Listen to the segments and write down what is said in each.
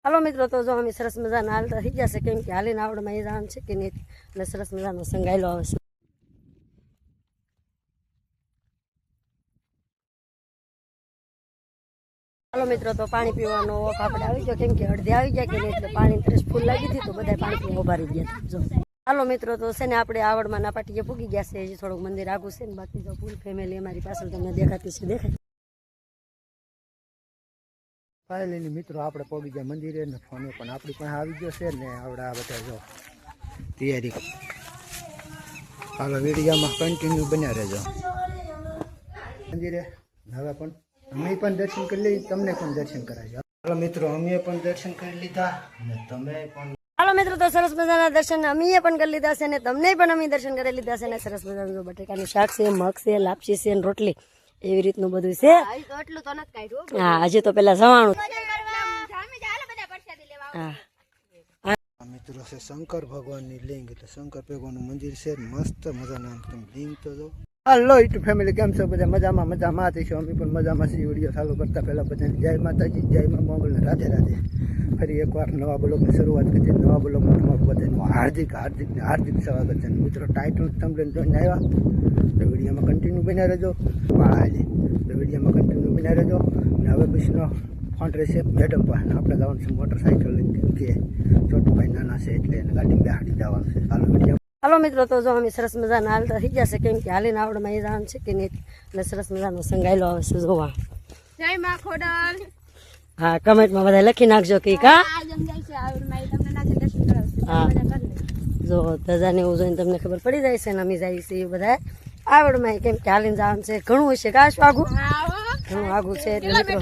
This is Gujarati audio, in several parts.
હાલો મિત્રો, તો જો અમે સરસ મજાના હાલતા થઈ જશે, કેમ કે હાલીને આવડમાં એ જવાનું છે કે નહીં, એટલે સરસ મજાનો સંગાયેલો આવે છે. હાલો મિત્રો, તો પાણી પીવાનો ઓફ આપણે આવી ગયો, કેમ કે અડધી આવી ગયા કે નહીં, એટલે પાણી ત્રેસ ફૂલ લાગી હતી, તો બધા પાણી પીવા ઉભા રહી ગયા હતા. જો હાલો મિત્રો, તો છે ને આપણે આવડમાં ના પાટીએ પૂગી ગયા છે. હજી થોડુંક મંદિર આગું છે ને, બાકી જો ફૂલ ફેમિલી અમારી પાછળ તમને દેખાતી છે, દેખાય. ફાઇનલી મિત્રો આપણે પહોંચી ગયા મંદિરે ને ફોને પણ આપણી પાસે આવી ગયો છે ને આવડા બધા જો તૈયારી. હાલો વિડીયોમાં કન્ટિન્યુ બન્યા રહેજો મંદિરે. હવે પણ અમે પણ દર્શન કરી લઈએ, તમને પણ દર્શન કરાવજો. હાલો મિત્રો, અમે પણ દર્શન કરી લીધા ને તમે પણ. હાલો મિત્રો, તો સરસ મજાના દર્શન અમે પણ કરી લીધા છે ને તમને પણ અમે દર્શન કરી લીધા છે ને સરસ મજાનું બટેકાનું શાક છે, મગ છે, લાપસી છે ને રોટલી, એવી રીતનું બધું છે. હા, હજી તો પેલા જવાનું. મિત્રો છે શંકર ભગવાનની લિંગ, એટલે શંકર ભગવાનનું મંદિર છે, મસ્ત મજાનું તમે લિંગ તો જો. હાલો યુટ્યુબ ફેમિલી, કેમ છો બધા? મજામાં થઈશું. અમે પણ મજામાં છીએ. વિડીયો ચાલુ કરતા પહેલા બધાને જય માતાજી, જય મા મોગલ ને રાધે રાધે. ફરી એકવાર નવા બ્લોગની શરૂઆત કરી. નવા બ્લોગમાં તમારું બધાનું હાર્દિક સ્વાગત છે. મિત્રો ટાઇટલ થંબનેલ જોઈને આવ્યા તો વિડીયોમાં કન્ટિન્યુ બન્યા રહેજો. પાળા તો વિડીયોમાં કન્ટિન્યુ બન્યા રહેજો. ને હવે પછીનો ફોન રહેશે મેડમ પાસે. આપણે જવાનું છે મોટરસાઇકલ લઈને, કે છોટુભાઈ નાના છે એટલે એને ગાડી બેહાડી જવાનું છે. હાલો વિડીયો. હાલો મિત્રો, તો જો અમે સરસ મજાના હાલતા થઈ જશે, કેમ કે હાલીને આવડમાં એ જવાનું છે કે નહીં, એટલે સરસ મજાનો સંગાયેલો આવે છે. જોવા જય માં ખોડલ. હા, કમેન્ટમાં બધા લખી નાખજો કે કા. હા, જો ધજાને એવું જોઈને તમને ખબર પડી જાય છે ને અમે જાય છે એ બધા આવડમાં, કેમ કે હાલીને જવાનું છે. ઘણું હશે કાશ આગું, ઘણું આગું છે એટલે મિત્રો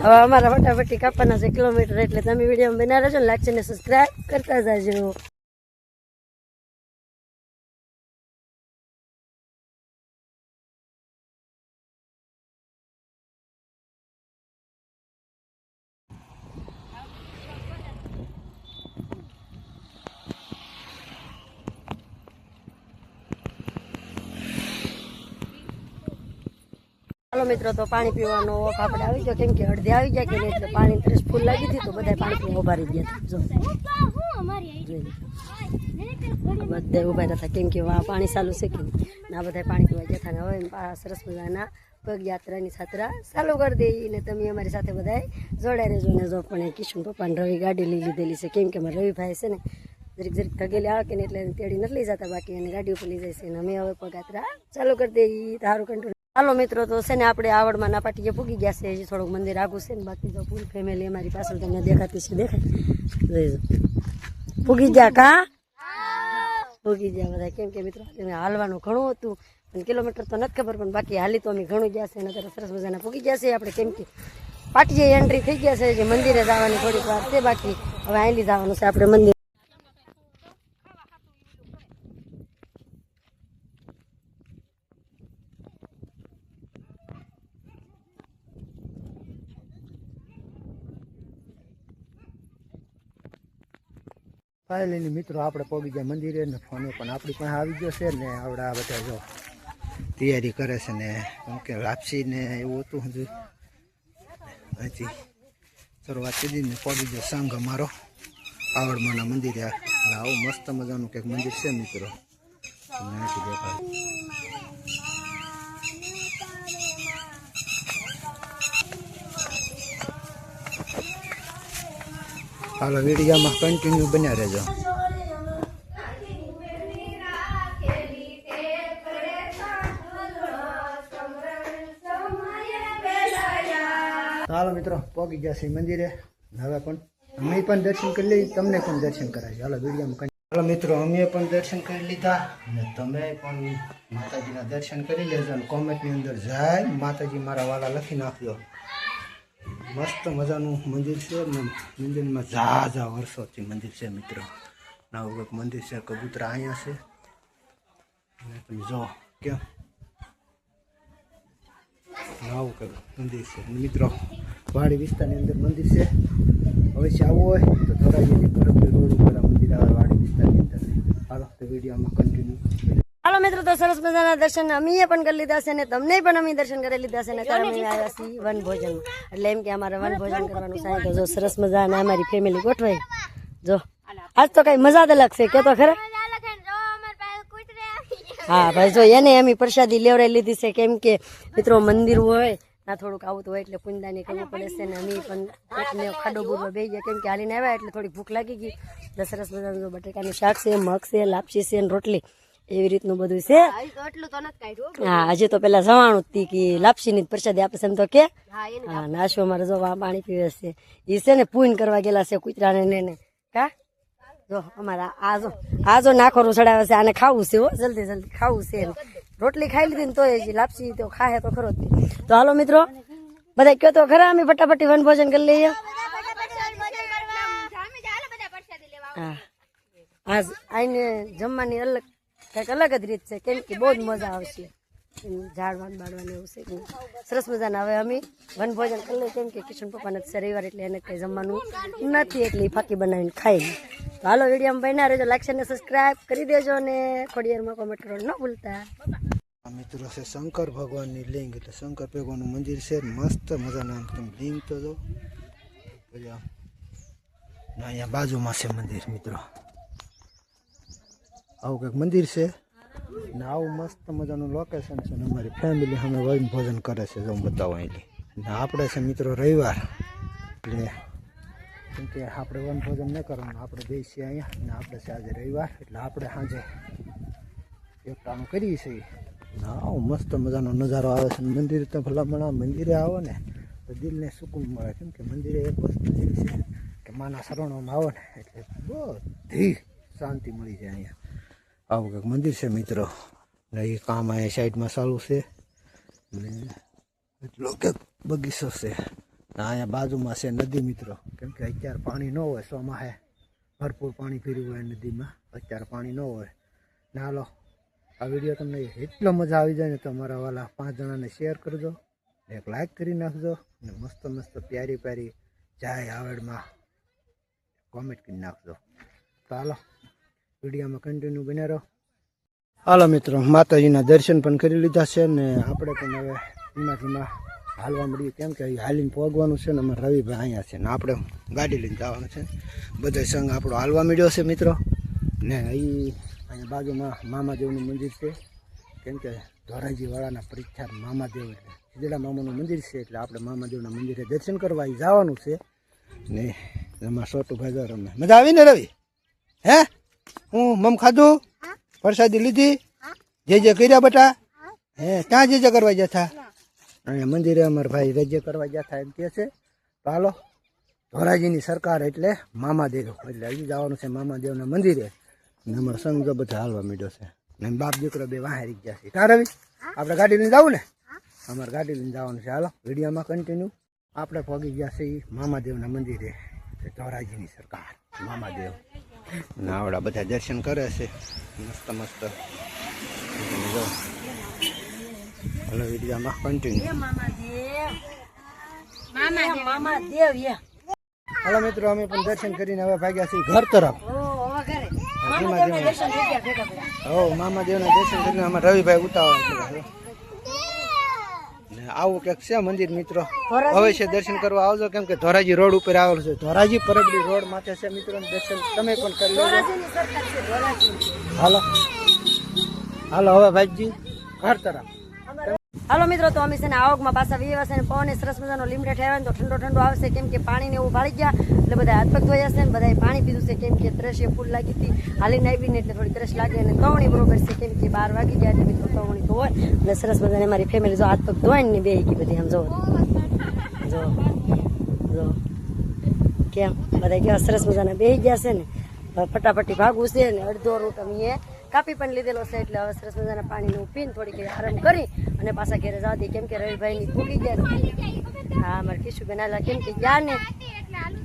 હવે અમારા ફટાફટી કાપવાના છે કિલોમીટર, એટલે તમે વિડીયો બના રહેજો ને, લાઈક છે ને સબસ્ક્રાઈબ કરતા જાજો. હાલો મિત્રો, તો પાણી પીવાનો ઓફ આપણે આવી ગયો, કેમ કે અડધી આવી ગયા કે નહીં, એટલે પાણી ત્રેસ ફૂલ લાગી હતી, તો બધા પાણી પીવા ઉભા રહી ગયા હતા. જો બધા ઉભા હતા, કેમ કે પાણી ચાલુ છે કે નહીં, આ બધા પાણી પીવા ગયા હતા. હવે સરસ મજાના પગયાત્રાની છાત્રા ચાલુ કરી દઈ ને તમે અમારી સાથે બધા જોડાઈ રહેજો. ને જો પણ કિશન પપ્પાને રવિ ગાડી લઈ લીધેલી છે, કેમ કે અમારે રવિભાઈ છે ને જરીક થગેલી આવે કે નહીં, એટલે તેડી નથી લઈ જતા, બાકી એને ગાડી ઉપર લઈ જાય છે. અને અમે હવે પગયાત્રા ચાલુ કરી દઈ. તારું કંટ્રોલ. હાલો મિત્રો, તો છે ને આપણે આવડમાં ના પાટીએ પૂગી ગયા છે. હજી થોડુંક મંદિર આગું છે ને, બાકી તો ફૂલ ફેમિલી અમારી પાછળ તમને દેખાતી છે, દેખાય. પૂગી ગયા કા? પૂગી ગયા બધા, કેમ કે મિત્રો હાલવાનું ઘણું હતું, પણ કિલોમીટર તો નથી ખબર, પણ બાકી હાલી તો અમે ઘણું ગયા છે. અને અત્યારે સરસ મજાના પૂગી ગયા છે આપણે, કેમ કે પાટીએ એન્ટ્રી થઈ ગયા છે. જે મંદિરે જવાની થોડીક વાર છે બાકી, હવે આયલી જવાનું છે આપણે મંદિર. ફાઇનલી મિત્રો આપણે પહોંચી ગયા મંદિરે ને ફોને પણ આપણી પાસે આવી ગયો છે ને આવડા બધા જો તૈયારી કરે છે ને, કેમ કે લાપસી ને એવું હતું હજુ હજી શરૂઆત કરી ને પહોંચી ગયો સંઘ અમારો આવડમાના મંદિરે. આવું મસ્ત મજાનું કંઈક મંદિર છે મિત્રો, અહીંથી દેખાય. હાલો વિડીયોમાં કન્ટિન્યુ બન્યા રહેજો. હાલો મિત્રો, પહોંચી ગયા છે મંદિરે. હવે પણ અમે પણ દર્શન કરી લઈએ, તમને પણ દર્શન કરાવીએ. હાલો વિડીયોમાં. હાલો મિત્રો, અમે પણ દર્શન કરી લીધા ને તમે પણ માતાજીના દર્શન કરી લેજો. અને કોમેન્ટની અંદર જય માતાજી મારા વાલા લખી નાખજો. મસ્ત મજાનું મંદિર છે ને, મંદિરમાં ઝાઝા વર્ષોથી મંદિર છે મિત્રો. નવું એક મંદિર છે, કબૂતરા અહીંયા છે અને તમે જો કેમ નવું કંઈક મંદિર છે મિત્રો. પહાડી વિસ્તારની અંદર મંદિર છે. અવશ્ય આવવું હોય તો ધોરાજીથી પરબડી રોડ ઉપર આ મંદિર આવે વાડી વિસ્તારની અંદર. હાલો તો વિડીયોમાં કન્ટિન્યુ. હાલો મિત્રો, તો સરસ મજાના દર્શન અમીએ પણ કરી લીધા છે ને તમને પણ અમે દર્શન કરી લીધા છે ને અત્યારે અમે આવ્યા છીએ વન ભોજનમાં. એટલે એમ કે અમારે વન ભોજન કરવાનું છે તો જો સરસ મજાના અમારી ફેમિલી ગોઠવાઈ. જો આજ તો કઈ મજા જ અલગ છે કે તો ખરા. હા ભાઈ, જો એને અમે પ્રસાદી લેવડાવી લીધી છે કેમ કે મિત્રો મંદિર હોય ના થોડુંક આવતું હોય એટલે પુંદાની કરવું પડે છે ને અમે પણ પેટને ખાડો બૂરવા બેસી ગયા કેમ કે હાલીને આવ્યા એટલે થોડીક ભૂખ લાગી ગઈ. એટલે સરસ મજાનું જો બટેકાનું શાક છે, મગ છે, લાપસી છે ને રોટલી એવી રીતનું બધું છે. હા, હજી તો પેલા જવાનું જ તી કે લાપસી ની પ્રસાદી આપે છે એમ તો કે. હા, નાશો અમારે જો પાણી પીવે છે એ છે ને પૂન કરવા ગયેલા છે કૂતરાને ને કા. જો અમારા આ જો નાખોરું ચડાવે છે, આને ખાવું છે હો, જલ્દી જલ્દી ખાવું છે. રોટલી ખાઈ લીધી ને તો લાપસી તો ખાહે તો ખરો જ. તો હાલો મિત્રો બધા કયો તો ખરા અમે ફટાફટી વન ભોજન કરી લઈએ. હા, આજ આઈને જમવાની અલગ કંઈક અલગ જ રીત છે કેમ કે બહુ જ મજા આવશે. ઝાડવાન બાળવાનું એવું છે કે સરસ મજાના. હવે અમે વન ભોજન કરી લઈએ કેમ કે કિશન પપ્પાને છે રવિવાર એટલે એને કંઈ જમવાનું નથી એટલે ફાકી બનાવીને ખાઈ લે. તો હાલો વિડીયોમાં બન્યા રહેજો, લાઈક અને સબસ્ક્રાઈબ કરી દેજો અને ખોડિયારમાં કોમેન્ટ કરવાનું ન ભૂલતા. આ મિત્રો છે શંકર ભગવાનની લિંગ, એટલે શંકર ભગવાનનું મંદિર છે મસ્ત મજાના. તમે લિંગ તો જો અહીંયા બાજુમાં છે મંદિર મિત્રો. આવું કંઈક મંદિર છે ને આવું મસ્ત મજાનું લોકેશન છે ને અમારી ફેમિલી અમે વન ભોજન કરે છે. જો હું બતાવું અહીંથી ને આપણે છે મિત્રો રવિવાર એટલે કેમ કે આપણે વન ભોજન ન કરવાનું, આપણે બેસીએ અહીંયા ને આપણે છે આજે રવિવાર એટલે આપણે સાંજે એકટાણું કરીએ છીએ. આવો મસ્ત મજાનો નજારો આવે છે. મંદિર તો ભલામણા મંદિરે આવો ને તો દિલને સુકૂન મળે કેમ કે મંદિરે એક વસ્તુ એવી છે કે માના શરણોમાં આવો ને એટલે બધી શાંતિ મળી જાય અહીંયા. આવું કંઈક મંદિર છે મિત્રો ને એ કામ અહીંયા સાઈડમાં ચાલુ છે ને એટલો કે બગીચો છે ને અહીંયા બાજુમાં છે નદી મિત્રો. કેમ કે અત્યારે પાણી ન હોય, ચોમાસે ભરપૂર પાણી પીર્યું હોય નદીમાં, અત્યારે પાણી ન હોય. ને હાલો આ વિડીયો તમને એટલો મજા આવી જાય ને તો અમારા વાલા 5 જણાને શેર કરજો, એક લાઈક કરી નાખજો ને મસ્ત મસ્ત પ્યારી પ્યારી જાય આવડમાં કોમેન્ટ કરી નાખજો. તો હાલો વિડીયોમાં કન્ટિન્યુ બન્યા રહો. હાલો મિત્રો, માતાજીના દર્શન પણ કરી લીધા છે ને આપણે પણ હવે ધીમા હાલવા મળીએ કેમ કે હાલીને પહોંચવાનું છે ને અમારા રવિભાઈ અહીંયા છે ને આપણે ગાડી લઈને જવાનું છે. બધા સંઘ આપણો હાલવા મળ્યો છે મિત્રો ને અહીંયા બાજુમાં મામાદેવનું મંદિર છે કેમ કે ધોરાજીવાળાના પરીક્ષા મામાદેવ એટલે સીધેલા મામાનું મંદિર છે એટલે આપણે મામાદેવના મંદિરે દર્શન કરવા જવાનું છે ને એમાં છોટુભાઈ જો રમે. મજા આવી ને રવિ? હે હું મમ ખાધું, પ્રસાદી લીધી, જે કર્યા બટા? હે ક્યાં જે કરવા જતા? અહીંયા મંદિરે અમારા ભાઈ રજે કરવા જતા એમ કે છે. તો હાલો ધોરાજીની સરકાર એટલે મામાદેવ એટલે હજી જવાનું છે મામાદેવના મંદિરે ને અમારો સંઘ જો બધા હાલવા માંડ્યો છે ને બાપ દીકરો બે વાહારી ગયા છે. કા રવિ આપણે ગાડી લઈને જવું ને? અમારે ગાડી લઈને જવાનું છે. હાલો વિડીયોમાં કન્ટિન્યુ. આપણે પહોંચી ગયા છે મામાદેવના મંદિરે, ધોરાજીની સરકાર મામાદેવ ને આવડા બધા દર્શન કરે છે મસ્ત મસ્ત. હાલો વિડીયોમાં કન્ટિન્યુ. હાલો મિત્રો, અમે પણ દર્શન કરીને હવે ભાગ્યા છીએ ઘર તરફ. મામાદેવના દર્શન કરીને અમારા રવિભાઈ ઉતાવળ છે ને આવું કંઈક છે મંદિર મિત્રો. અવશ્ય દર્શન કરવા આવજો કેમ કે ધોરાજી રોડ ઉપર આવેલું છે. ધોરાજી પરબડી રોડ માટે છે મિત્રો. દર્શન તમે પણ કરી લેજો. હાલો હાલો હવે ભાઈજી ઘર તરફ. હાલો મિત્રો, તો અમે છે ને આવકમાં પાછા વીવા છે ને પવન સરસ મજાનો લીમડે ઠેવાય ને તો ઠંડો ઠંડો આવશે કેમ કે પાણીને એવું ભાળી ગયા એટલે બધા હાથ પગ ધોયા છે ને બધાએ પાણી પીધું છે કેમ કે ત્રસે ફૂલ લાગી હતી હાલીને આવીને એટલે થોડી ત્રસ લાગે અને તવણી બરોબર છે કેમ કે 12 વાગી ગયા એટલે મિત્રો તવણી તો હોય એટલે સરસ મજાને મારી ફેમિલી જો હાથ પગ ધોઈને ને બેહી ગઈ બધી. આમ જો કેમ બધા કેવા સરસ મજાના બેહી ગયા છે ને. ફટાફટી ભાગવું છે ને અડધો રૂટ અમે કાપી પણ લીધેલો છે એટલે હવે સરસ મજાના પાણીનું પીને થોડીક આરામ કરી અને પાછા ઘરે જવા કેમ કે રવિભાઈની ભૂખી ગયા. હા, અમારે કિશુબેન આલા કેમ કે ગયા ને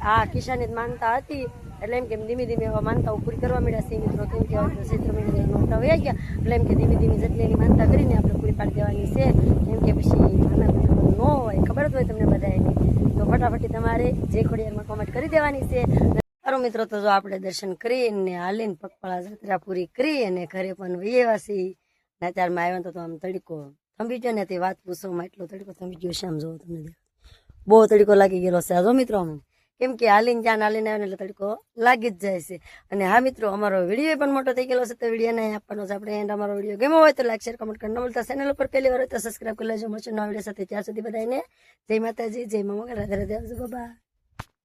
હા કિશાની જ માનતા હતી એટલે એમ કે ધીમે ધીમે હવે માનતાઓ પૂરી કરવા મળ્યા છે મિત્રો કેમ કે હવે ચૈત્ર મહિને નોરતા વયા ગયા એટલે એમ કે ધીમે ધીમે જેટલી એની માનતા કરીને આપણે પૂરી પાડી દેવાની છે કેમ કે પછી માના ન હોય ખબર જ હોય તમને બધાને. તો ફટાફટી તમારે જે ખોડિયારમાં કોમેન્ટ કરી દેવાની છે. સારું મિત્રો, તો જો આપણે દર્શન કરીને હાલીને પગપાળા જાત્રા પૂરી કરી અને ઘરે પણ વૈયા છીએ ને અત્યારમાં આવ્યા તો આમ તડકો થંભી ગયો ને તે વાત પૂછવામાં એટલો તડકો થંભી ગયો છે. આમ જોવો તમને દેખાય બહુ તડકો લાગી ગયેલો છે. જો મિત્રો અમે કેમ કે હાલીને જ્યાં હાલીને આવે ને એટલે તડકો લાગી જ જાય છે. અને હા મિત્રો, અમારો વિડીયો પણ મોટો થઈ ગયેલો છે, તો વિડીયોને આપવાનો છે આપણે એન્ડ. અમારો વિડીયો ગમ્યો હોય તો લાઈક શેર કમેન્ટ કરી ન ભૂલતા. ચેનલ ઉપર પહેલી વાર હોય તો સબસ્ક્રાઈબ કરી લેજો. મળશે નવા વિડીયો સાથે. ત્યાં સુધી બધાને જય માતાજી, જય મા મોગલ, રાધે રાધે, આવજો, બાય.